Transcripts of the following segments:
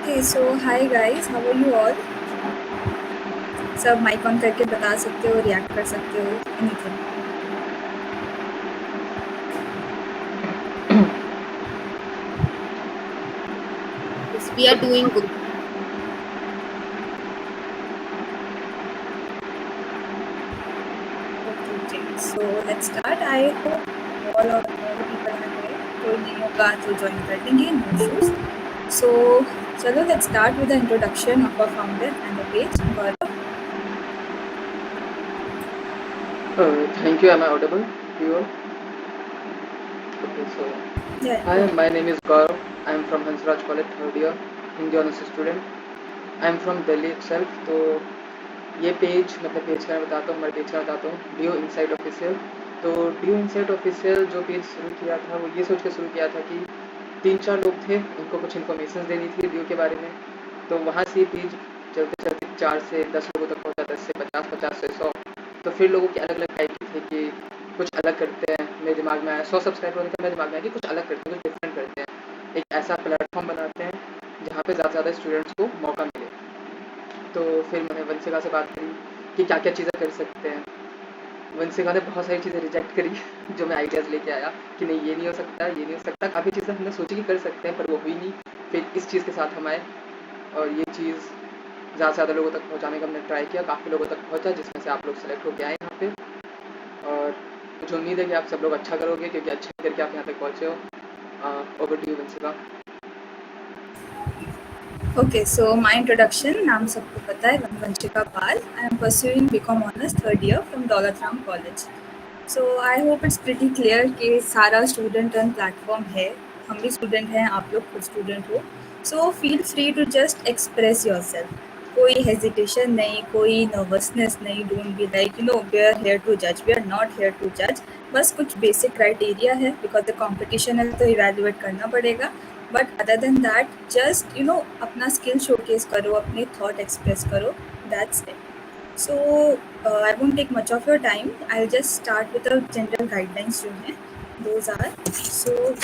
Okay, so hi guys, how are you all? सब mic on करके बता सकते हो, रिएक्ट कर सकते हो, anything. Yes, we are doing good. Okay, so let's start. I hope all the people are there. कोई नहीं होगा तो ज्वाइन कर लेंगे, no issues. So चलो let's start with the introduction of our founder and the page. Gaurav. Thank you. Am I audible to you all? Okay, so Yeah, hi, okay. my name is Gaurav. I am from Hansraj College, third year, Hindi honors student. I am from Delhi itself. तो ये page मतलब page का मैं बताता हूँ, हमारे page का बताता हूँ. Deo Insight official. तो डियो इनसाइट ऑफिशियल जो पेज शुरू किया था वो ये सोच के शुरू किया था कि 3-4 लोग थे, उनको कुछ इन्फॉर्मेशन देनी थी डियो के बारे में. तो वहाँ से ये पेज चलते चलते 4 से 10 लोगों तक पहुँचा, 10 से 50, 50 से 100. तो फिर लोगों के अलग अलग टाइप के थे कि कुछ अलग करते हैं. मेरे दिमाग में आया 100 सब्सक्राइबर होने का, मेरे दिमाग में आया कि कुछ अलग करते हैं, कुछ डिफरेंट करते हैं, एक ऐसा प्लेटफॉर्म बनाते हैं जहाँ पे ज़्यादा स्टूडेंट्स को मौका मिले. तो फिर मैंने वंशिका से बात करी कि क्या क्या चीज़ें कर सकते हैं. वंशिका ने बहुत सारी चीज़ें रिजेक्ट करी जो मैं आइडियाज़ लेके आया कि नहीं ये नहीं हो सकता, ये नहीं हो सकता. काफ़ी चीज़ें हमने सोची कि कर सकते हैं पर वो हुई नहीं. फिर इस चीज़ के साथ हम आए और ये चीज़ ज़्यादा से ज़्यादा लोगों तक पहुँचाने का हमने ट्राई किया. काफ़ी लोगों तक पहुँचा जिसमें से आप लोग सेलेक्ट होके आए यहाँ पे. और मुझे उम्मीद है कि आप सब लोग अच्छा करोगे क्योंकि अच्छा करके आप यहाँ तक पहुँचे हो. Over to you Vanshika. Okay, so my introduction, नाम सबको पता है, वंशिका पाल. I am pursuing BCom Honors third year from Daulat Ram College. So I hope it's pretty clear कि सारा student run platform है. हम भी student हैं, आप लोग खुद student हो. So feel free to just express yourself. कोई hesitation नहीं, कोई nervousness नहीं. Don't be like, we are here to judge. We are not here to judge. बस कुछ basic criteria है because the competition है तो evaluate करना पड़ेगा. But other than that just अपना स्किल शोकेस करो, अपने थॉट एक्सप्रेस करो, that's it. So I won't take much of your time. I just start with the general guidelines जो हैं, दोज आर. सो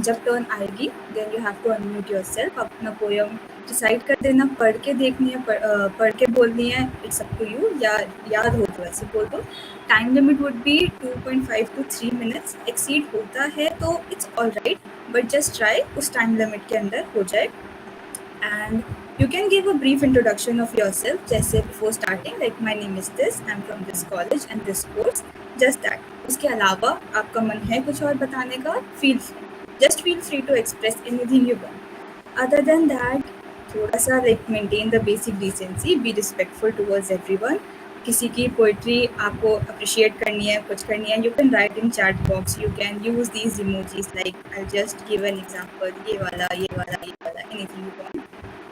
जब टर्न आएगी then you have to unmute yourself. अपना poem decide कर देना, पढ़ के देखनी है, पढ़ के बोलनी है, इट्स अप टू यू. या याद हो तो ऐसे बोल दो. Time limit would be 2.5 to 3 minutes. Exceed होता है तो it's all right, but just try उस टाइम लिमिट के अंदर हो जाए. And you can give a brief introduction of yourself, जैसे before starting, like my name is this, I'm from this college and this course, just that. उसके अलावा आपका मन है कुछ और बताने का, just feel free to express anything you want. Other than that, थोड़ा सा like maintain the basic decency, be respectful towards everyone. किसी की पोइट्री आपको अप्रिशिएट करनी है, कुछ करनी है, you can write in chat box, you can use these emojis. Like I just give an example, ये वाला, ये वाला, ये वाला, एनीथिंग यू वांट.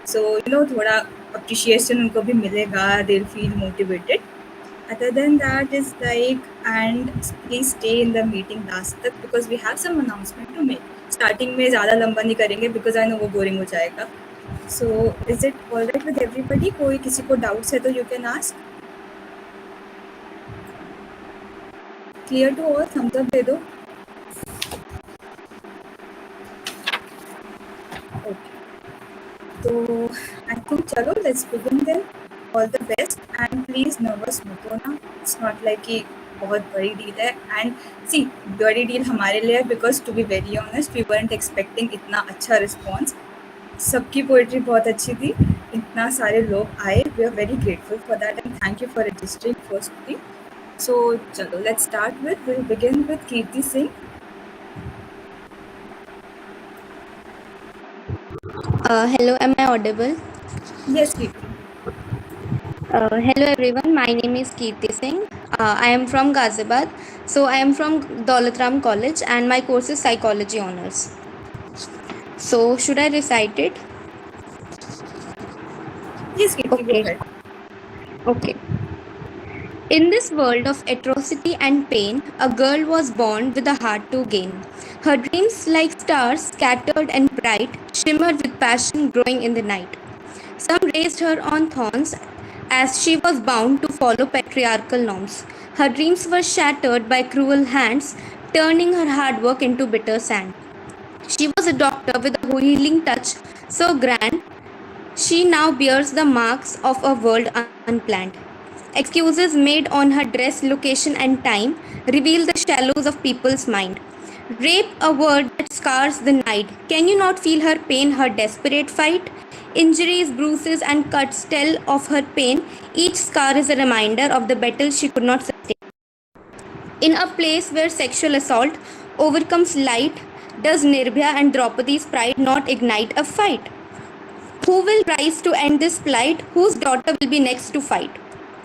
सो थोड़ा अप्रिशिएशन उनको भी मिलेगा, they will feel motivated. Other than that is like, and please stay in the meeting last तक because we have some announcement to make. Starting में ज़्यादा लंबा नहीं करेंगे बिकॉज आई नो वो बोरिंग हो जाएगा. So is it all right with everybody? कोई किसी को डाउट्स है तो you can ask. Clear to all? Thumbs up दे दो. ओके, तो आई थिंक चलो let's begin then. All the best and please nervous मत होना. इट्स नॉट लाइक कि बहुत बड़ी डील है. एंड सी, बड़ी डील हमारे लिए है because to be very honest we weren't expecting इतना अच्छा रिस्पॉन्स. सबकी पोइट्री बहुत अच्छी थी, इतना सारे लोग आए, we are very grateful for that and thank you for registering firstly. So चलो let's start with, will begin with Kirti Singh. Hello, am I audible? Yes, Kirti. Hello everyone, my name is Kirti Singh. I am from Ghaziabad. So I am from Daulat Ram College and my course is Psychology Honors. So should I recite it? Yes, Kirti, go Okay. ahead. Okay. In this world of atrocity and pain, a girl was born with a heart to gain. Her dreams, like stars, scattered and bright, shimmered with passion growing in the night. Some raised her on thorns as she was bound to follow patriarchal norms. Her dreams were shattered by cruel hands, turning her hard work into bitter sand. She was a doctor with a healing touch, So grand, she now bears the marks of a world unplanned. Excuses made on her dress, location, and time reveal the shallows of people's mind. Rape, a word that scars the night. Can you not feel her pain, her desperate fight? Injuries, bruises, and cuts tell of her pain. Each scar is a reminder of the battle she could not sustain. In a place where sexual assault overcomes light, does Nirbhaya and Draupadi's pride not ignite a fight? Who will rise to end this plight? Whose daughter will be next to fight?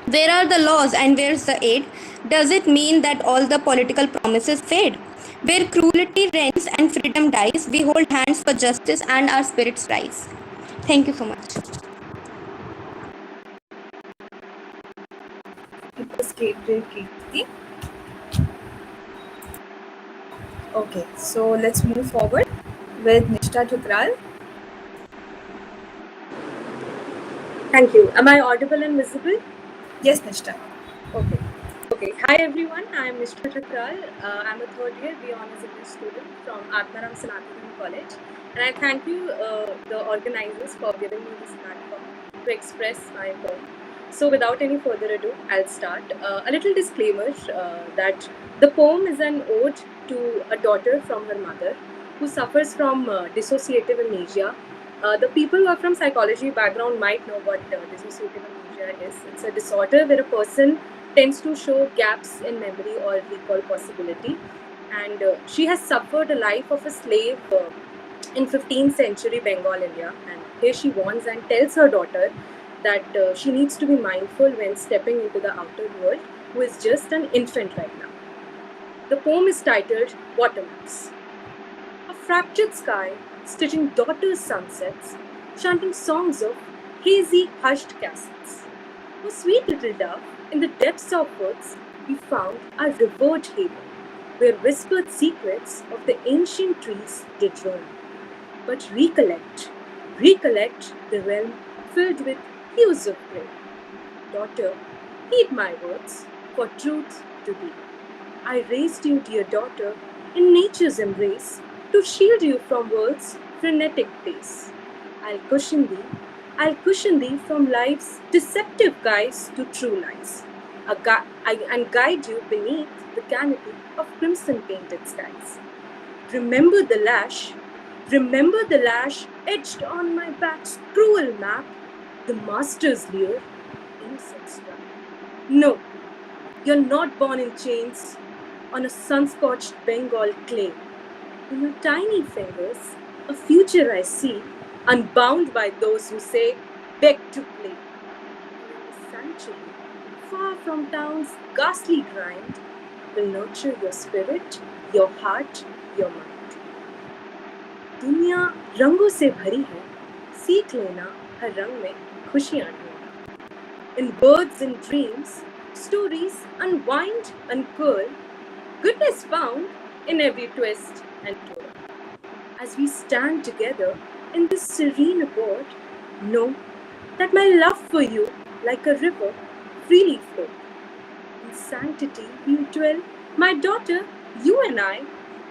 Where are the laws and where's the aid? Does it mean that all the political promises fade? Where cruelty reigns and freedom dies, we hold hands for justice and our spirits rise. Thank you so much. It was great, Kirti. Okay, so let's move forward with Nishta Thukral. Thank you. Am I audible and visible? Yes, Nishta. Okay. Okay. Hi everyone. I am Nishta Thakral. I'm a third year B Honors English student from Atmaram Sanathan College, and I thank you, the organizers, for giving me this platform to express my poem. So, without any further ado, I'll start. A little disclaimer that the poem is an ode to a daughter from her mother who suffers from dissociative amnesia. The people who are from psychology background might know what dissociative amnesia is. It's a disorder where a person tends to show gaps in memory or recall possibility, and she has suffered a life of a slave in 15th century Bengal, India, and here she warns and tells her daughter that she needs to be mindful when stepping into the outer world, who is just an infant right now. The poem is titled Watermaps. A fractured sky, stitching daughter's sunsets, chanting songs of hazy, hushed castles. Oh, sweet little dove, in the depths of woods, we found our revered haven, where whispered secrets of the ancient trees did roam. But recollect the realm filled with hues of grey. Daughter, heed my words, for truth to be. I raised you, dear daughter, in nature's embrace, to shield you from world's frenetic pace. I'll cushion thee from life's deceptive guise to true lies, and guide you beneath the canopy of crimson painted skies. Remember the lash etched on my back's cruel map, the master's lure, innocent strap. No, you're not born in chains on a sun-scorched Bengal clay. In your tiny fingers, a future I see, unbound by those who say, beg to play. In a sanctuary, far from town's ghastly grind, will nurture your spirit, your heart, your mind. दुनिया रंगों से भरी है, सीख लेना हर रंग में खुशियाँ ढूंढना. In birds and dreams, stories unwind, uncurl, goodness found in every twist and turn. As we stand together in this serene abode, know that my love for you, like a river, freely flow. In sanctity we'll dwell, my daughter, you and I,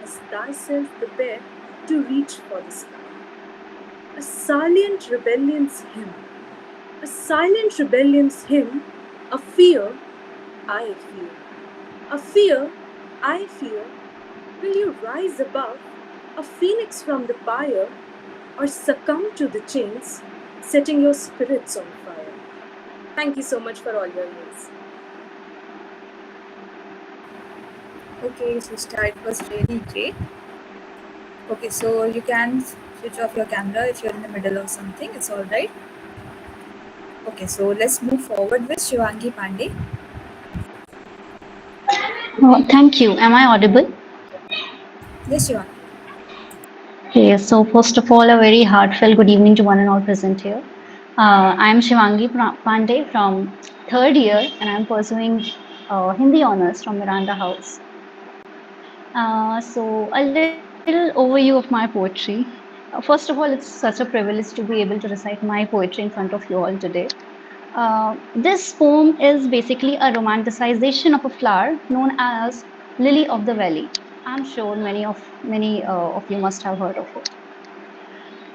as thyself prepare to reach for the sky. A silent rebellion's hymn, a fear I fear. Will you rise above, a phoenix from the pyre, or succumb to the chains, setting your spirits on fire? Thank you so much for all your ears. Okay, Sista, it was really great. Okay, so you can switch off your camera if you're in the middle of something. It's all right. Okay, so let's move forward with Shivangi Pandey. Thank you. Am I audible? Yes, Shivangi. Okay, so first of all, a very heartfelt good evening to one and all present here. I am Shivangi Pandey from third year, and I am pursuing Hindi honors from Miranda House. So a little overview of my poetry. First of all, it's such a privilege to be able to recite my poetry in front of you all today. This poem is basically a romanticization of a flower known as lily of the valley. I'm sure many of you must have heard of it.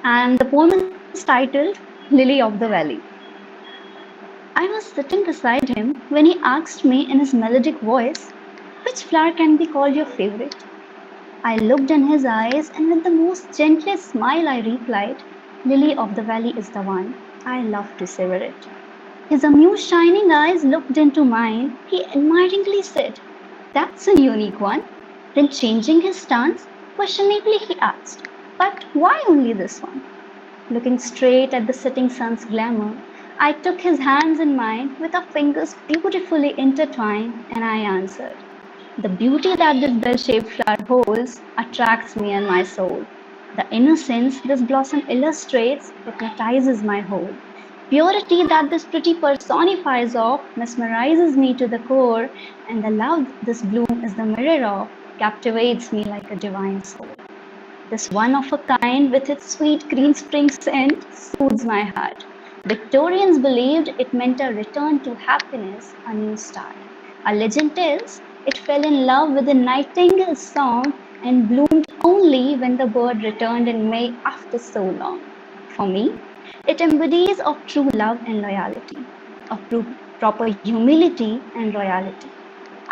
And the poem is is titled Lily of the Valley. I was sitting beside him when he asked me in his melodic voice, "Which flower can be called your favorite?" I looked in his eyes and with the most gentlest smile I replied, "Lily of the Valley is the one. I love to savor it." His amused shining eyes looked into mine. He admiringly said, "That's a unique one." Then changing his stance, questioningly he asked, "But why only this one?" Looking straight at the setting sun's glamour, I took his hands in mine with our fingers beautifully intertwined, and I answered, "The beauty that this bell-shaped flower holds attracts me and my soul. The innocence this blossom illustrates hypnotizes my whole. Purity that this pretty personifies of mesmerizes me to the core, and the love this bloom is the mirror of captivates me like a divine soul. This one of a kind with its sweet green spring scent soothes my heart. Victorians believed it meant a return to happiness, a new start. A legend tells it fell in love with a nightingale's song and bloomed only when the bird returned in May after so long. For me, it embodies of true love and loyalty, of proper humility and royalty.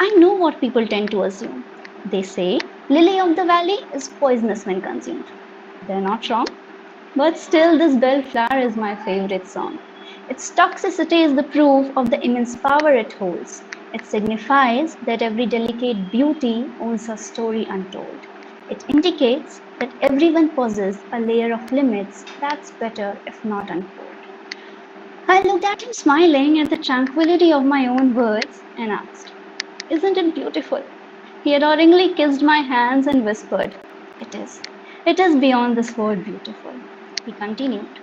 I know what people tend to assume. They say lily of the valley is poisonous when consumed. They're not wrong, but still, this bellflower is my favorite song. Its toxicity is the proof of the immense power it holds. It signifies that every delicate beauty owns a story untold. It indicates that everyone possesses a layer of limits that's better if not unfold. I looked at him smiling at the tranquility of my own words and asked, "Isn't it beautiful?" He adoringly kissed my hands and whispered, "It is. It is beyond this word beautiful." He continued,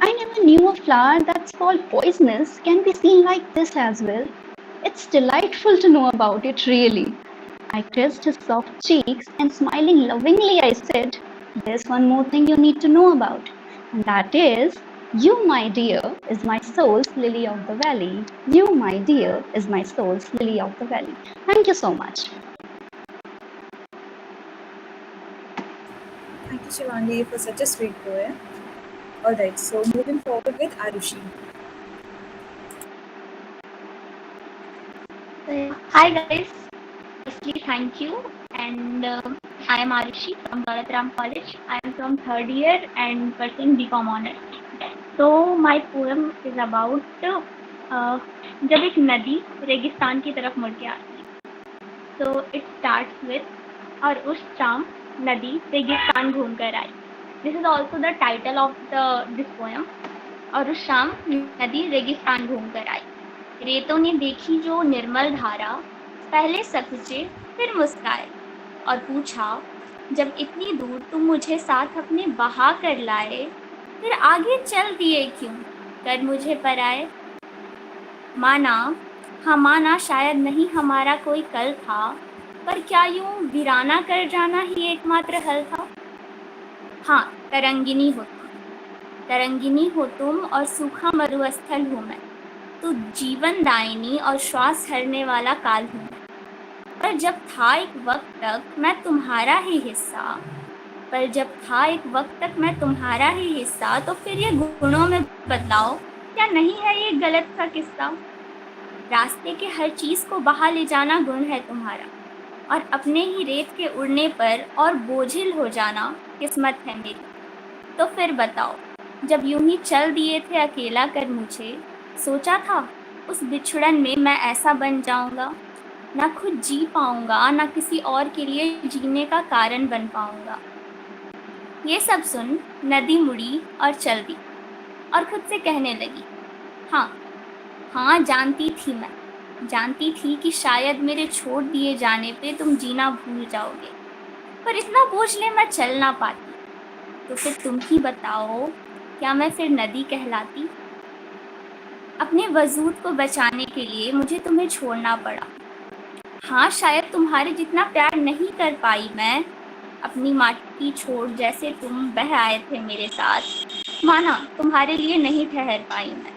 "I never knew a flower that's called poisonous can be seen like this as well. It's delightful to know about it, really." I kissed his soft cheeks and smiling lovingly, I said, "There's one more thing you need to know about, and that is, you, my dear, is my soul's lily of the valley. You, my dear, is my soul's lily of the valley." Thank you so much. Thank you, Shivangi, for such a sweet poem. Alright, so moving forward with Arushi. Hi guys, firstly thank you, and I am Arushi from Dolatram College. I am from third year and pursuing BCom honors. So my poem is about जब एक नदी रेगिस्तान की तरफ मुड़ के आती है. So it starts with और उस शाम नदी रेगिस्तान घूम कर आई. This is also the title of this poem. और उस शाम नदी रेगिस्तान घूम कर आई. रेतों ने देखी जो निर्मल धारा, पहले सकुचे फिर मुस्काए और पूछा, जब इतनी दूर तुम मुझे साथ अपने बहा कर लाए, फिर आगे चल दिए क्यों, कर मुझे पराए. माना, हाँ माना शायद नहीं हमारा कोई कल था, पर क्या यूं वीराना कर जाना ही एकमात्र हल था. हाँ, तरंगिनी हो तुम और सूखा मरुस्थल हूँ मैं, तो जीवन दायिनी और श्वास हरने वाला काल हूँ. पर जब था एक वक्त तक मैं तुम्हारा ही हिस्सा, तो फिर ये गुणों में बदलाव क्या नहीं है ये गलत सा किस्सा. रास्ते के हर चीज को बहा ले जाना गुण है तुम्हारा, और अपने ही रेत के उड़ने पर और बोझिल हो जाना किस्मत है मेरी. तो फिर बताओ, जब यूं ही चल दिए थे अकेला कर मुझे, सोचा था उस बिछड़न में मैं ऐसा बन जाऊंगा, ना खुद जी पाऊंगा, ना किसी और के लिए जीने का कारण बन पाऊंगा. ये सब सुन नदी मुड़ी और चल दी और खुद से कहने लगी, हाँ जानती थी कि शायद मेरे छोड़ दिए जाने पे तुम जीना भूल जाओगे, पर इतना बोझ ले मैं चल ना पाती. तो फिर तुम ही बताओ, क्या मैं फिर नदी कहलाती. अपने वजूद को बचाने के लिए मुझे तुम्हें छोड़ना पड़ा. हाँ, शायद तुम्हारे जितना प्यार नहीं कर पाई मैं, अपनी माटी छोड़ जैसे तुम बह आए थे मेरे साथ, माना तुम्हारे लिए नहीं ठहर पाई मैं.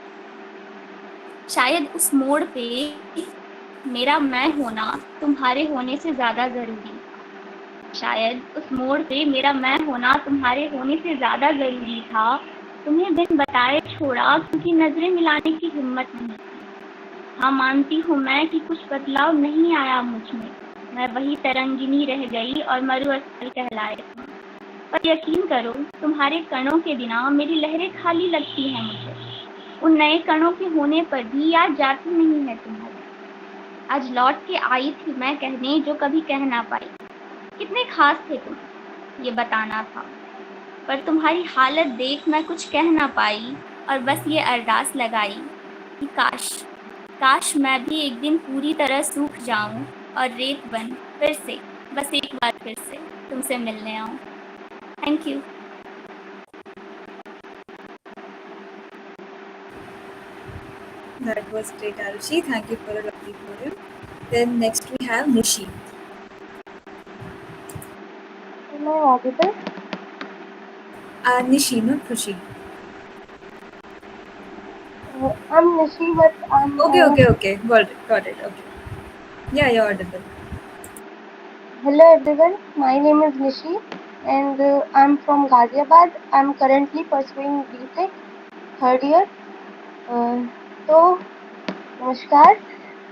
शायद उस मोड़ पे मेरा मैं होना तुम्हारे होने से ज़्यादा ज़रूरी था. तुम्हें बिन बताए छोड़ा क्योंकि नजरें मिलाने की हिम्मत नहीं थी। हाँ, मानती हूँ मैं कि कुछ बदलाव नहीं आया मुझ में। मैं वही तरंगिनी रह गई और मरुस्थल कहलाए तुम। पर यकीन करो, तुम्हारे कणों के बिना मेरी लहरें खाली लगती हैं मुझे। उन नए कणों के होने पर भी याद जाती नहीं है तुम्हारी। आज लौट के आई थी मैं कहने जो कभी कह ना पाई। कितने खास थे तुम, ये बताना था। पर तुम्हारी हालत देख मैं कुछ कह ना पाई और बस ये अरदास लगाई कि काश काश मैं भी एक दिन पूरी तरह सूख जाऊं और रेत बन फिर से, बस एक बार फिर से तुमसे मिलने आऊं। Thank you. That was great, Arushi. Thank you for a lovely poem. Then next we have Nishi. Am I audible? Nishi, not Khushi. I'm Nishi, but I'm. Okay. Got it. Okay. Yeah, you're audible. Hello everyone, my name is Nishi and I'm from Ghaziabad. I'm currently pursuing BTech third year. तो नमस्कार,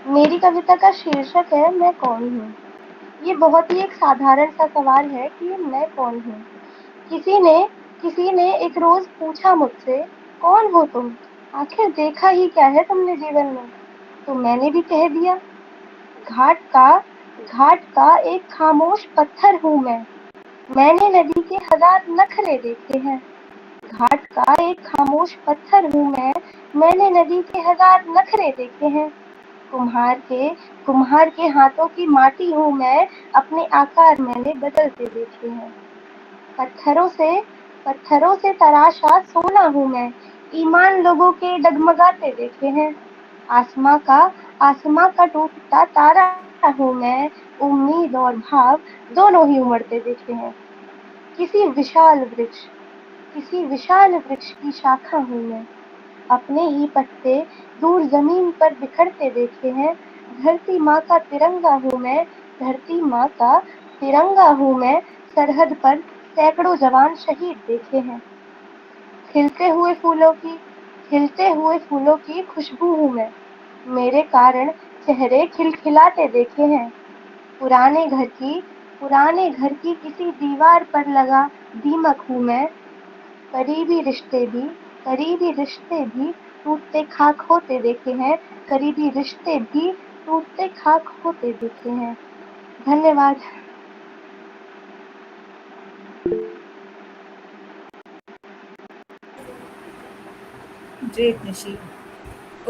मेरी कविता का शीर्षक है मैं कौन हूँ। ये बहुत ही एक साधारण सा सवाल है कि मैं कौन हूँ। किसी ने एक रोज पूछा मुझसे, कौन हो तुम, आखिर देखा ही क्या है तुमने जीवन में। तो मैंने भी कह दिया, घाट का एक खामोश पत्थर हूँ मैं। मैंने नदी के हजार नखरे देखे हैं। घाट का एक खामोश पत्थर हूँ मैं। मैंने नदी के हजार नखरे देखे हैं। कुम्हार के हाथों की माटी हूँ मैं। अपने आकार मैंने बदलते देखे हैं। पत्थरों से तराशा सोना हूँ मैं। ईमान लोगों के डगमगाते देखे हैं। आसमां का टूटता तारा हूँ मैं। उम्मीद और भाव दोनों ही उमड़ते देखे हैं। किसी विशाल वृक्ष की शाखा हूँ मैं। अपने ही पत्ते दूर जमीन पर बिखरते देखे हैं। धरती माँ का तिरंगा हूँ मैं। सरहद पर सैकड़ों जवान शहीद देखे हैं। खिलते हुए फूलों की खुशबू हूँ मैं। मेरे कारण चेहरे खिलखिलाते देखे हैं। पुराने घर की किसी दीवार पर लगा दीमक हूँ मैं। करीबी रिश्ते भी टूटते खाक होते देखे हैं। धन्यवाद। Great, Nishi.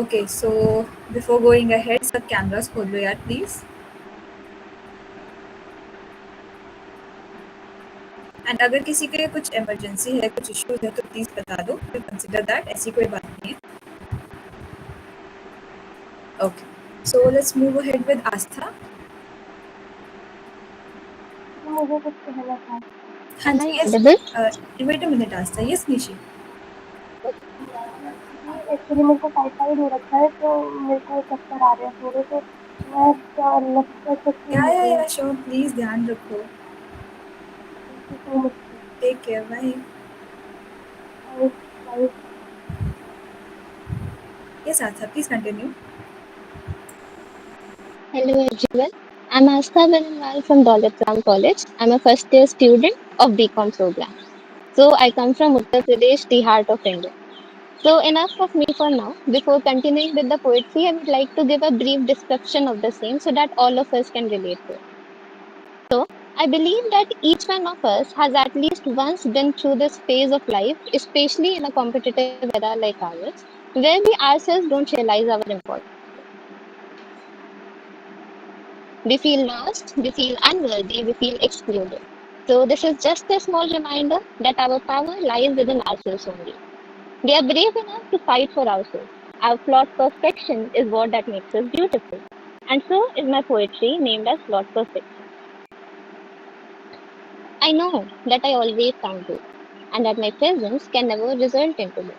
Okay, so before going ahead, सब cameras खोल लो यार, please. And अगर किसी के कुछ emergency है, कुछ issues है, तो please बता दो. We'll consider that. ऐसी कोई बात नहीं है. Okay, so let's move ahead with Astha. मुझे कुछ कहना था। हाँ Am ji, I yes. audible? Wait a minute, Astha. Yes, Nishi. Actually मेरे को टाइफाइड हो रखा है तो मेरे को चक्कर आ रहे हैं थोड़े, तो मैं क्या कर सकती हूँ? Yeah, sure. Please ध्यान रखो. Thank you so much. Take care. Bye. Bye. Yes, Astha. Please continue. Hello everyone, I'm Astha Benenwal from Daulatram College. I'm a first year student of BCom program. So I come from Uttar Pradesh, the heart of India. So enough of me for now. Before continuing with the poetry, I would like to give a brief description of the same so that all of us can relate to it. So I believe that each one of us has at least once been through this phase of life, especially in a competitive era like ours, where we ourselves don't realize our importance. We feel lost, we feel unworthy, we feel excluded. So, this is just a small reminder that our power lies within ourselves only. We are brave enough to fight for ourselves. Our flawed perfection is what that makes us beautiful. And so is my poetry named as Flawed Perfection. I know that I always sound good, and that my presence can never result into this.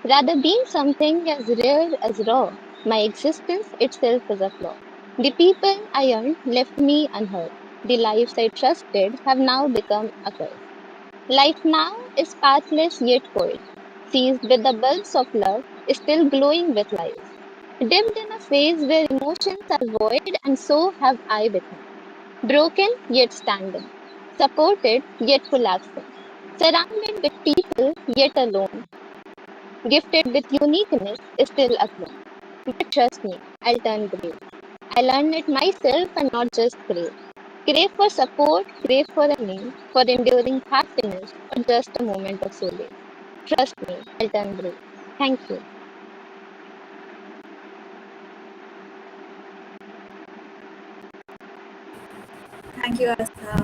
Rather, being something as rare as raw, my existence itself is a flaw. The people I earned left me unheard. The lives I trusted have now become a curse. Life now is pathless yet poetic. seized with the bulbs of love, still glowing with life. Dipped in a phase where emotions are void, and so have I with him. Broken yet standing, supported yet collapsing, surrounded with people yet alone, gifted with uniqueness, still alone. But trust me, I'll turn brave. I learned it myself and not just crave. Crave for support, crave for a name, for enduring happiness, or just a moment of solace. Trust me, I'll turn brave. Thank you. Thank you, Astha.